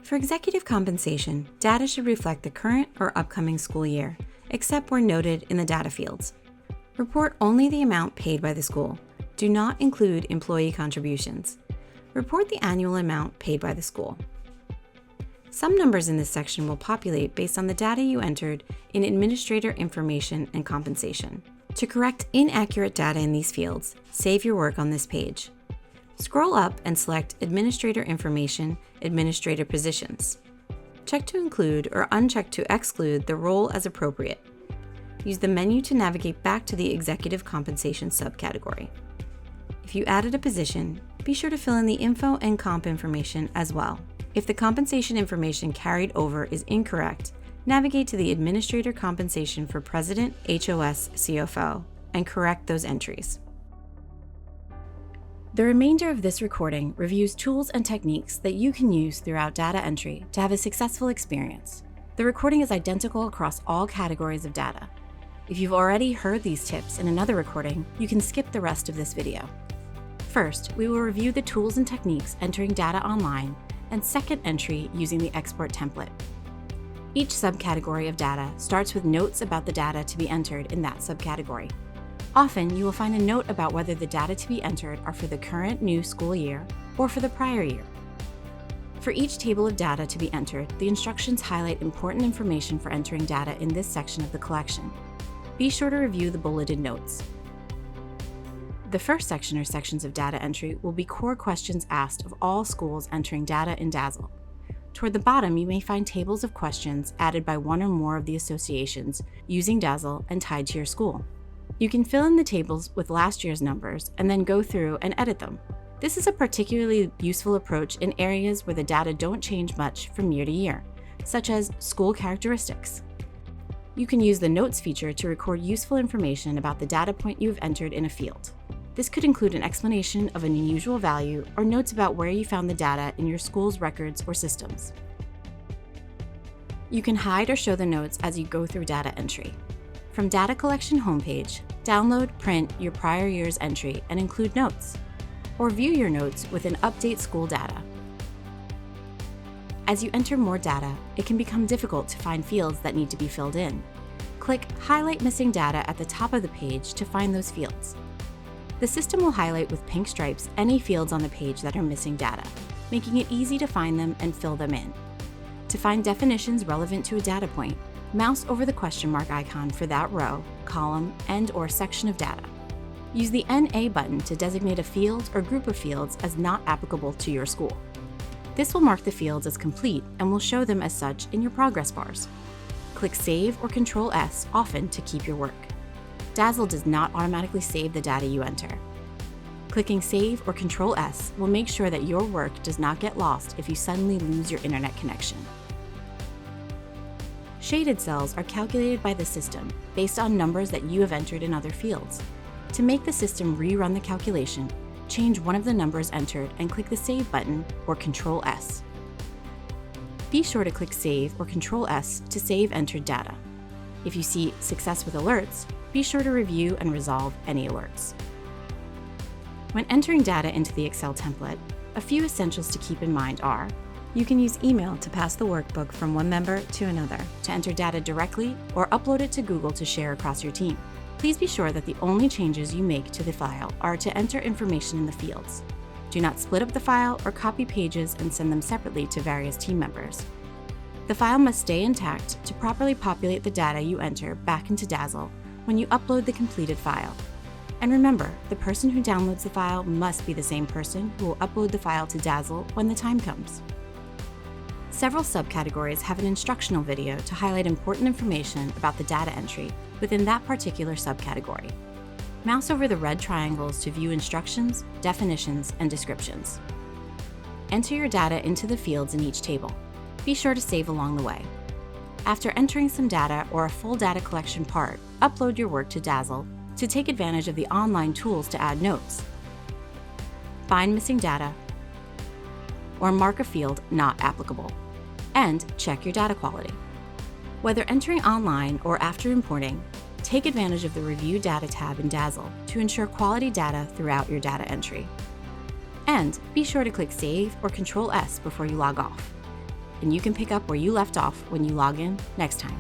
For executive compensation, data should reflect the current or upcoming school year, except where noted in the data fields. Report only the amount paid by the school. Do not include employee contributions. Report the annual amount paid by the school. Some numbers in this section will populate based on the data you entered in Administrator Information and Compensation. To correct inaccurate data in these fields, save your work on this page. Scroll up and select Administrator Information, Administrator Positions. Check to include or uncheck to exclude the role as appropriate. Use the menu to navigate back to the Executive Compensation subcategory. If you added a position, be sure to fill in the info and comp information as well. If the compensation information carried over is incorrect, navigate to the Administrator Compensation for President, HOS, CFO, and correct those entries. The remainder of this recording reviews tools and techniques that you can use throughout data entry to have a successful experience. The recording is identical across all categories of data. If you've already heard these tips in another recording, you can skip the rest of this video. First, we will review the tools and techniques entering data online, and second entry using the export template. Each subcategory of data starts with notes about the data to be entered in that subcategory. Often, you will find a note about whether the data to be entered are for the current new school year or for the prior year. For each table of data to be entered, the instructions highlight important information for entering data in this section of the collection. Be sure to review the bulleted notes. The first section or sections of data entry will be core questions asked of all schools entering data in DASL. Toward the bottom, you may find tables of questions added by one or more of the associations using DASL and tied to your school. You can fill in the tables with last year's numbers and then go through and edit them. This is a particularly useful approach in areas where the data don't change much from year to year, such as school characteristics. You can use the Notes feature to record useful information about the data point you have entered in a field. This could include an explanation of an unusual value or notes about where you found the data in your school's records or systems. You can hide or show the notes as you go through data entry. From Data Collection homepage, download, print your prior year's entry and include notes, or view your notes within Update School Data. As you enter more data, it can become difficult to find fields that need to be filled in. Click Highlight Missing Data at the top of the page to find those fields. The system will highlight with pink stripes any fields on the page that are missing data, making it easy to find them and fill them in. To find definitions relevant to a data point, mouse over the question mark icon for that row, column, and/or section of data. Use the NA button to designate a field or group of fields as not applicable to your school. This will mark the fields as complete and will show them as such in your progress bars. Click Save or Control-S often to keep your work. DASL does not automatically save the data you enter. Clicking Save or Control-S will make sure that your work does not get lost if you suddenly lose your internet connection. Shaded cells are calculated by the system based on numbers that you have entered in other fields. To make the system rerun the calculation, change one of the numbers entered and click the Save button or Control-S. Be sure to click Save or Control-S to save entered data. If you see Success with Alerts, be sure to review and resolve any alerts. When entering data into the Excel template, a few essentials to keep in mind are: you can use email to pass the workbook from one member to another, to enter data directly, or upload it to Google to share across your team. Please be sure that the only changes you make to the file are to enter information in the fields. Do not split up the file or copy pages and send them separately to various team members. The file must stay intact to properly populate the data you enter back into DASL when you upload the completed file. And remember, the person who downloads the file must be the same person who will upload the file to DASL when the time comes. Several subcategories have an instructional video to highlight important information about the data entry within that particular subcategory. Mouse over the red triangles to view instructions, definitions, and descriptions. Enter your data into the fields in each table. Be sure to save along the way. After entering some data or a full data collection part, upload your work to DASL to take advantage of the online tools to add notes, find missing data, or mark a field not applicable, and check your data quality. Whether entering online or after importing, take advantage of the Review Data tab in DASL to ensure quality data throughout your data entry. And be sure to click Save or Control-S before you log off. and you can pick up where you left off when you log in next time.